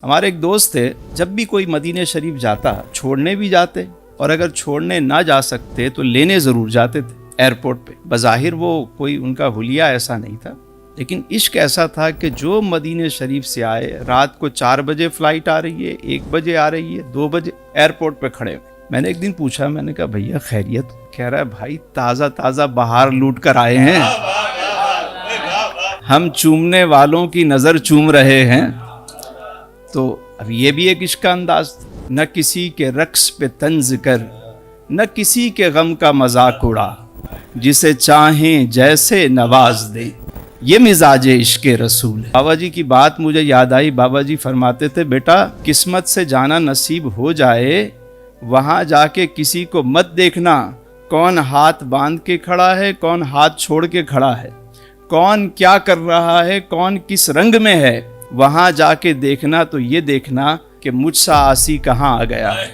ہمارے ایک دوست تھے، جب بھی کوئی مدینہ شریف جاتا چھوڑنے بھی جاتے، اور اگر چھوڑنے نہ جا سکتے تو لینے ضرور جاتے تھے ایئرپورٹ پہ۔ بظاہر وہ کوئی ان کا حلیہ ایسا نہیں تھا، لیکن عشق ایسا تھا کہ جو مدینہ شریف سے آئے، رات کو 4 بجے فلائٹ آ رہی ہے، 1 بجے آ رہی ہے، 2 بجے ایئرپورٹ پہ کھڑے ہوئے۔ میں نے ایک دن پوچھا، میں نے کہا بھیا خیریت؟ کہہ رہا ہے بھائی تازہ تازہ بہار لوٹ کر آئے ہیں، ہم چومنے والوں کی نظر چوم رہے ہیں۔ تو اب یہ بھی ایک عشق کا انداز، نہ کسی کے رقص پہ طنز کر، نہ کسی کے غم کا مذاق اڑا، جسے چاہیں جیسے نواز دے، یہ مزاج عشق رسول ہے۔ بابا جی کی بات مجھے یاد آئی، بابا جی فرماتے تھے بیٹا قسمت سے جانا نصیب ہو جائے، وہاں جا کے کسی کو مت دیکھنا کون ہاتھ باندھ کے کھڑا ہے، کون ہاتھ چھوڑ کے کھڑا ہے، کون کیا کر رہا ہے، کون کس رنگ میں ہے۔ وہاں جا کے دیکھنا تو یہ دیکھنا کہ مجھ سا آسی کہاں آ گیا ہے۔